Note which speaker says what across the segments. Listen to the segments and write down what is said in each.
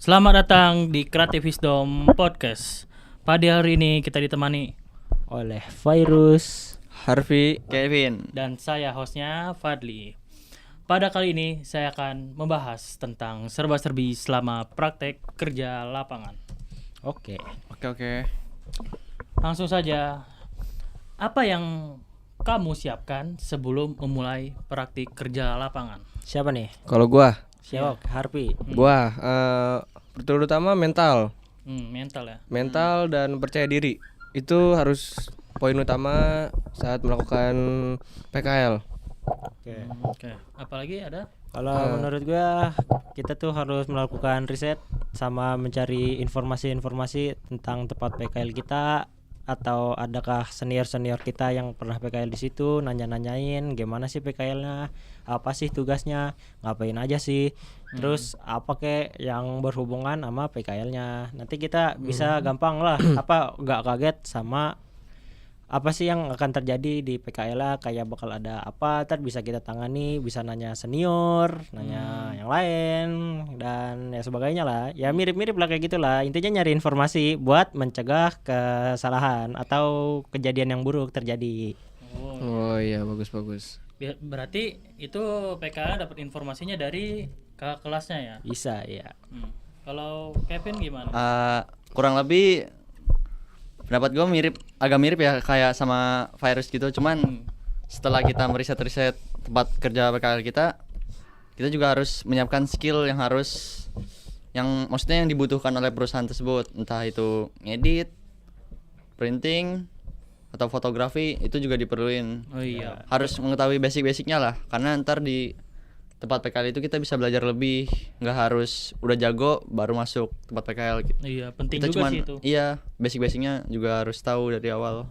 Speaker 1: Selamat datang di Creative Wisdom Podcast. Pada hari ini kita ditemani
Speaker 2: oleh Virus,
Speaker 3: Harvey,
Speaker 4: Kevin.
Speaker 1: dan saya hostnya Fadli. Pada kali ini saya akan membahas tentang serba-serbi selama praktek kerja lapangan.
Speaker 2: Oke.
Speaker 4: Oke.
Speaker 1: Langsung saja, apa yang kamu siapkan sebelum memulai praktik kerja lapangan?
Speaker 2: Siapa nih?
Speaker 3: kalau gua
Speaker 2: Harvey.
Speaker 3: terutama mental
Speaker 1: Mental ya.
Speaker 3: mental dan percaya diri itu harus poin utama saat melakukan PKL.
Speaker 1: Oke. Apalagi ada?
Speaker 2: Kalau menurut gua kita tuh harus melakukan riset sama mencari informasi-informasi tentang tempat PKL kita, atau adakah senior-senior kita yang pernah PKL di situ, nanya-nanyain gimana sih PKL-nya, apa sih tugasnya, ngapain aja sih, terus apa kek yang berhubungan sama PKL-nya. Nanti kita bisa gampang lah nggak kaget sama apa sih yang akan terjadi di PKL, kayak bakal ada apa, ntar bisa kita tangani, bisa nanya senior, nanya yang lain dan ya sebagainya lah. Ya mirip-mirip lah kayak gitulah. Intinya nyari informasi buat mencegah kesalahan atau kejadian yang buruk terjadi.
Speaker 3: Oh iya, bagus.
Speaker 1: Berarti itu PKL dapat informasinya dari kakak kelasnya ya?
Speaker 2: Bisa ya.
Speaker 1: Kalau Kevin gimana?
Speaker 4: Kurang lebih pendapat gue agak mirip ya kayak sama Virus gitu. Cuman setelah kita meriset tempat kerja PKL kita juga harus menyiapkan skill yang maksudnya yang dibutuhkan oleh perusahaan tersebut, entah itu ngedit, printing, atau fotografi. Itu juga diperluin.
Speaker 1: Oh iya.
Speaker 4: Harus mengetahui basic-basicnya lah, karena ntar di tempat PKL itu kita bisa belajar lebih, nggak harus udah jago baru masuk tempat PKL.
Speaker 1: Iya, penting
Speaker 4: Kita
Speaker 1: juga sih itu.
Speaker 4: Iya, basic-basicnya juga harus tahu dari awal.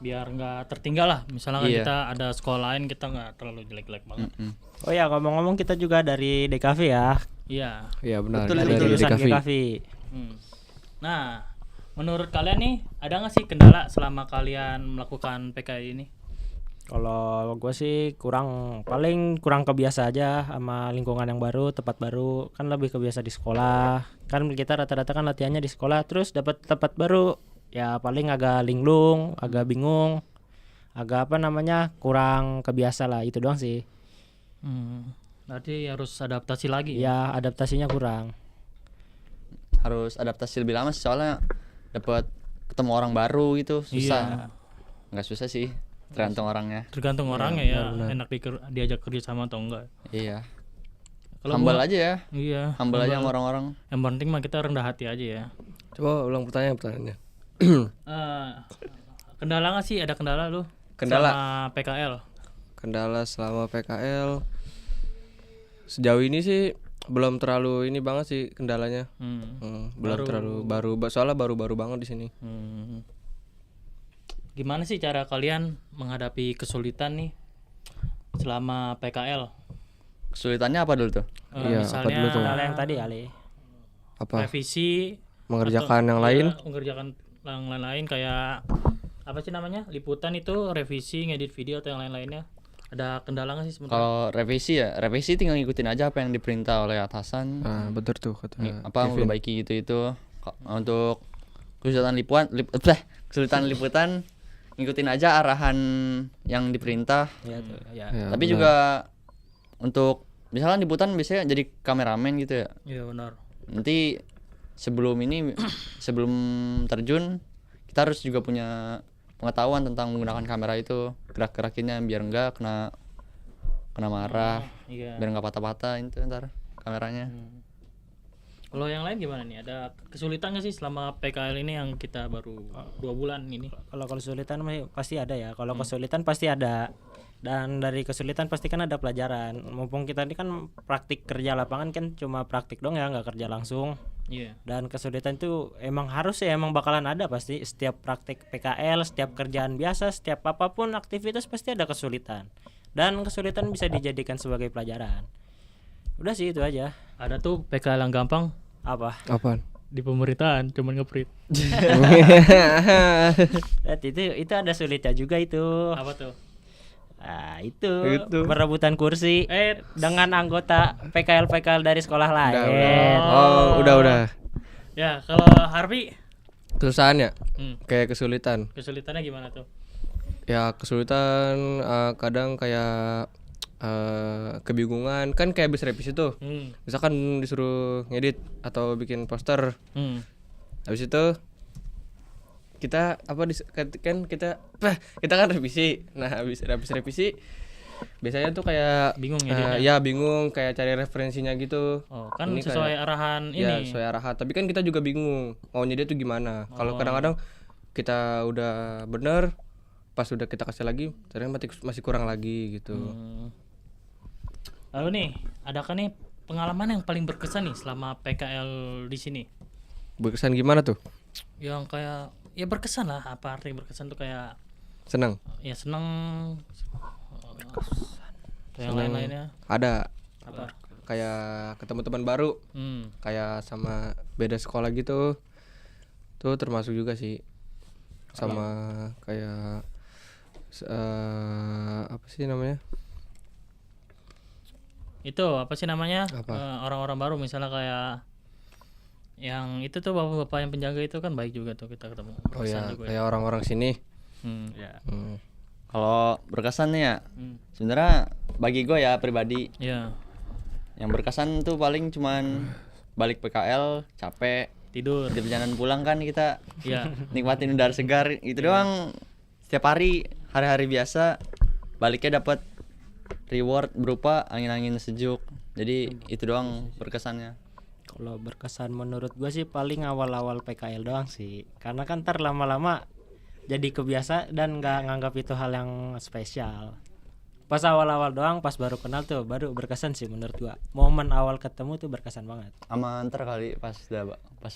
Speaker 1: Biar nggak tertinggal lah. Misalnya
Speaker 4: Iya.
Speaker 1: kita ada sekolah lain, kita nggak terlalu jelek-jelek banget.
Speaker 2: Oh ya, ngomong-ngomong kita juga dari DKV ya.
Speaker 1: Iya.
Speaker 3: Iya benar.
Speaker 4: Betul,
Speaker 2: Dari
Speaker 4: betul.
Speaker 2: jurusan
Speaker 3: DKV.
Speaker 2: DKV.
Speaker 1: Nah, menurut kalian nih, ada nggak sih kendala selama kalian melakukan PKL ini?
Speaker 2: Kalau gue sih paling kurang kebiasa aja sama lingkungan yang baru, tempat baru. Kan lebih kebiasa di sekolah. Kan kita rata-rata kan latihannya di sekolah, terus dapat tempat baru. Ya paling agak linglung, agak bingung, agak kurang kebiasa lah, itu doang sih.
Speaker 1: Berarti harus adaptasi lagi ya?
Speaker 2: Ya adaptasinya kurang.
Speaker 4: Harus adaptasi lebih lama sih, soalnya dapat ketemu orang baru gitu susah. Nggak susah sih, tergantung orangnya.
Speaker 1: Tergantung orangnya ya, enak diajak kerja sama atau enggak.
Speaker 4: Iya.
Speaker 1: Kalau
Speaker 4: Humble
Speaker 1: gua-
Speaker 4: aja ya.
Speaker 1: Iya.
Speaker 4: Humble aja sama orang-orang.
Speaker 1: Yang penting mah kita rendah hati aja ya.
Speaker 3: Coba ulang pertanyaannya.
Speaker 1: Kendala nggak sih? Ada kendala lu?
Speaker 3: Kendala?
Speaker 1: Sama PKL?
Speaker 3: Kendala selama PKL sejauh ini sih belum terlalu ini banget sih kendalanya. Belum terlalu baru, soalnya baru-baru banget di sini.
Speaker 1: Gimana sih cara kalian menghadapi kesulitan nih selama PKL?
Speaker 4: Kesulitannya apa dulu tuh?
Speaker 3: Iya, apa
Speaker 1: Misalnya
Speaker 3: dulu tuh?
Speaker 2: Kendala yang tadi Ali.
Speaker 3: Apa?
Speaker 1: revisi,
Speaker 3: Mengerjakan
Speaker 1: atau-
Speaker 3: yang lain?
Speaker 1: iya, mengerjakan yang lain kayak apa sih namanya, liputan itu, revisi, ngedit video atau yang lain-lainnya. Ada kendala nggak sih sebenarnya?
Speaker 4: Kalau revisi tinggal ngikutin aja apa yang diperintah oleh atasan.
Speaker 3: Nah, betul tuh kata
Speaker 4: Apa
Speaker 3: Kevin.
Speaker 4: memperbaiki itu. Untuk kesulitan liputan ngikutin aja arahan yang diperintah.
Speaker 2: Ya tuh, ya.
Speaker 3: Ya,
Speaker 4: Tapi
Speaker 3: benar.
Speaker 4: juga untuk misalnya liputan biasanya jadi kameramen gitu ya.
Speaker 1: Iya benar.
Speaker 4: Nanti sebelum terjun kita harus juga punya pengetahuan tentang menggunakan kamera itu, gerak-gerakinnya biar enggak kena marah,
Speaker 1: Iya.
Speaker 4: biar enggak patah-patah itu ntar kameranya.
Speaker 1: Kalau yang lain gimana nih? Ada kesulitan nggak sih selama PKL ini yang kita baru 2 bulan ini?
Speaker 2: Kalau kesulitan pasti ada ya. Kalau kesulitan pasti ada. Dan dari kesulitan pasti kan ada pelajaran. Mumpung kita ini kan praktik kerja lapangan, kan cuma praktik dong ya, nggak kerja langsung.
Speaker 1: Iya.
Speaker 2: Dan kesulitan itu emang bakalan ada pasti. Setiap praktik PKL, setiap kerjaan biasa, setiap apapun aktivitas pasti ada kesulitan. Dan kesulitan bisa dijadikan sebagai pelajaran. Udah sih itu aja.
Speaker 1: Ada tuh PKL yang gampang
Speaker 2: Apa?
Speaker 3: Apaan?
Speaker 1: di pemerintahan, cuman nge-print.
Speaker 2: Itu ada sulitnya juga itu.
Speaker 1: Apa tuh?
Speaker 2: Itu
Speaker 3: Itu.
Speaker 2: perebutan kursi dengan anggota PKL dari sekolah lain.
Speaker 3: Udah.
Speaker 1: Ya, kalau Harvey
Speaker 3: Kesusahannya
Speaker 1: hmm,
Speaker 3: kayak kesulitan.
Speaker 1: kesulitannya gimana tuh?
Speaker 3: Ya kesulitan kadang kayak kebingungan kan kayak habis revisi tuh. Misalkan disuruh ngedit atau bikin poster. Habis itu kita kita kan revisi. Nah, habis revisi biasanya tuh kayak
Speaker 1: Bingung ngeditnya?
Speaker 3: ya bingung kayak cari referensinya gitu.
Speaker 1: Oh, kan
Speaker 3: Ini
Speaker 1: sesuai
Speaker 3: kayak-
Speaker 1: arahan
Speaker 3: Ya,
Speaker 1: ini.
Speaker 3: sesuai arahan. Tapi kan kita juga bingung mau nyedit tuh gimana. Kalau kadang-kadang kita udah bener, pas udah kita kasih lagi, ternyata masih kurang lagi gitu.
Speaker 1: Lalu nih, adakah nih pengalaman yang paling berkesan nih selama PKL di sini?
Speaker 3: Berkesan gimana tuh?
Speaker 1: Yang kayak ya berkesan lah, apa arti berkesan tuh kayak
Speaker 3: Senang.
Speaker 1: ya seneng yang lain-lainnya
Speaker 3: Ada
Speaker 1: apa?
Speaker 3: kayak ketemu teman baru, kayak sama beda sekolah gitu. Tuh termasuk juga sih. Sama kayak apa sih namanya?
Speaker 1: Itu apa sih namanya?
Speaker 3: Apa?
Speaker 1: Orang-orang baru misalnya kayak yang itu tuh bapak-bapak yang penjaga itu kan baik juga tuh kita ketemu.
Speaker 3: Oh
Speaker 1: Berkesan
Speaker 3: ya,
Speaker 1: juga
Speaker 3: kayak orang-orang sini.
Speaker 1: ya.
Speaker 4: Kalau berkesan nih ya, sebenarnya bagi gue ya pribadi,
Speaker 1: Ya,
Speaker 4: yang berkesan tuh paling cuman balik PKL capek,
Speaker 1: tidur.
Speaker 4: di perjalanan pulang kan kita
Speaker 1: Ya.
Speaker 4: nikmatin udara segar itu doang. Setiap hari-hari biasa baliknya dapat reward berupa angin-angin sejuk. Jadi itu doang berkesannya.
Speaker 2: Kalau berkesan menurut gue sih paling awal-awal PKL doang sih. Karena kan ntar lama-lama jadi kebiasa dan nggak nganggap itu hal yang spesial. Pas awal-awal doang, pas baru kenal tuh baru berkesan sih menurut gua. Momen awal ketemu tuh berkesan banget.
Speaker 4: Sama ntar kali pas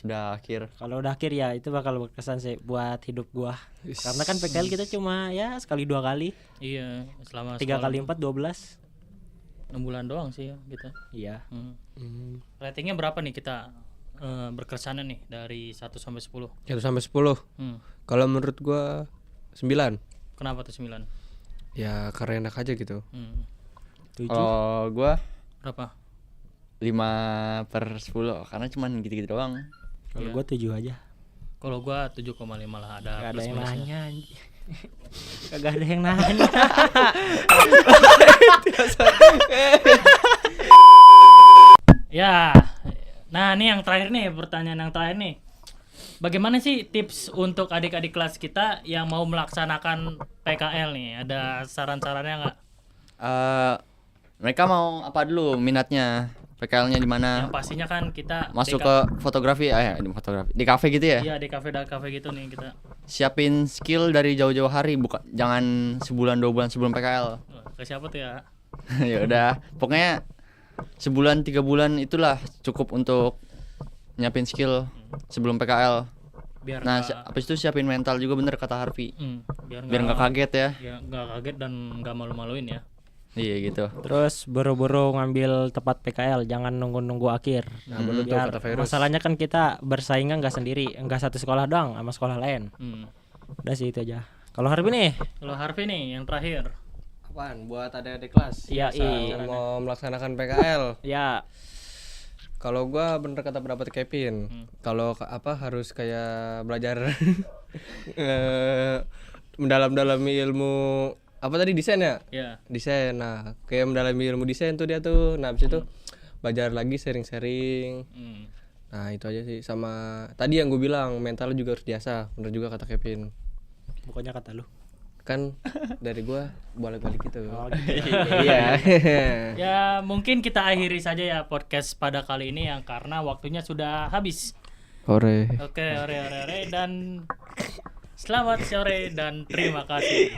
Speaker 4: udah akhir.
Speaker 2: Kalau udah akhir ya itu bakal berkesan sih buat hidup gua. Karena kan PKL kita cuma ya sekali 2 kali,
Speaker 1: Iya, selama
Speaker 2: 3
Speaker 1: sekolah
Speaker 2: kali 4 12.
Speaker 1: 6 bulan doang sih ya kita.
Speaker 2: Iya.
Speaker 1: Ratingnya berapa nih kita berkesannya nih dari 1 sampai 10?
Speaker 3: 1 sampai 10. Kalau menurut gua 9.
Speaker 1: Kenapa tuh 9?
Speaker 3: Ya karena enak aja gitu.
Speaker 2: 7.
Speaker 4: Kalau gua
Speaker 1: Berapa?
Speaker 4: 5/10 karena cuman gitu-gitu doang.
Speaker 2: Kalau gua 7 aja.
Speaker 1: Kalau gua 7,5 lah, ada
Speaker 2: Gak ada
Speaker 1: plus
Speaker 2: yang
Speaker 1: minusnya.
Speaker 2: nanya anjing. Kagak ada yang nanya.
Speaker 1: Ya. Nah, ini yang terakhir nih, pertanyaan yang terakhir nih. Bagaimana sih tips untuk adik-adik kelas kita yang mau melaksanakan PKL nih? Ada saran-sarannya nggak?
Speaker 4: Mereka mau apa dulu minatnya? PKL-nya di mana?
Speaker 1: Yang pastinya kan kita
Speaker 4: Masuk ke fotografi, di fotografi. Di kafe gitu ya?
Speaker 1: Iya, di kafe gitu nih kita.
Speaker 4: Siapin skill dari jauh-jauh hari, bukan jangan sebulan 2 bulan sebelum PKL.
Speaker 1: Ke siapa tuh ya?
Speaker 4: Ya udah, pokoknya sebulan 3 bulan itulah cukup untuk nyiapin skill sebelum PKL.
Speaker 1: Biar
Speaker 4: Nah,
Speaker 1: nggak-
Speaker 4: habis itu siapin mental juga bener kata Harvey.
Speaker 1: biar
Speaker 4: Biar nggak kaget ya.
Speaker 1: Ya, nggak kaget dan nggak malu-maluin ya.
Speaker 4: Iya gitu.
Speaker 2: Terus buru-buru ngambil tempat PKL, jangan nunggu-nunggu akhir.
Speaker 3: Nah, bener tuh
Speaker 2: Biar
Speaker 3: kata Virus.
Speaker 2: masalahnya kan kita bersaingnya nggak sendiri, nggak satu sekolah doang sama sekolah lain. Udah sih itu aja. Kalau Harvey nih,
Speaker 1: Kalau Harvey nih yang terakhir.
Speaker 3: Apaan buat adik-adik kelas?
Speaker 2: Iya,
Speaker 3: yang mau melaksanakan PKL.
Speaker 2: ya
Speaker 3: Kalau gua bener kata pendapat Kevin. Kalau harus kayak belajar mendalam-dalami ilmu apa tadi desain ya?
Speaker 1: Ya.
Speaker 3: Desain. Nah, kayak mendalami ilmu desain tuh dia tuh. Nah, habis itu belajar lagi sharing-sharing. Nah, itu aja sih. Sama tadi yang gue bilang mental juga harus biasa. Bener juga kata Kevin.
Speaker 2: pokoknya kata lu.
Speaker 3: Kan dari gua balik-balik gitu.
Speaker 2: Oh, gitu.
Speaker 3: Iya.
Speaker 1: Ya, mungkin kita akhiri saja ya podcast pada kali ini yang karena waktunya sudah habis.
Speaker 3: Ore.
Speaker 1: Oke, ore dan selamat sore dan terima kasih.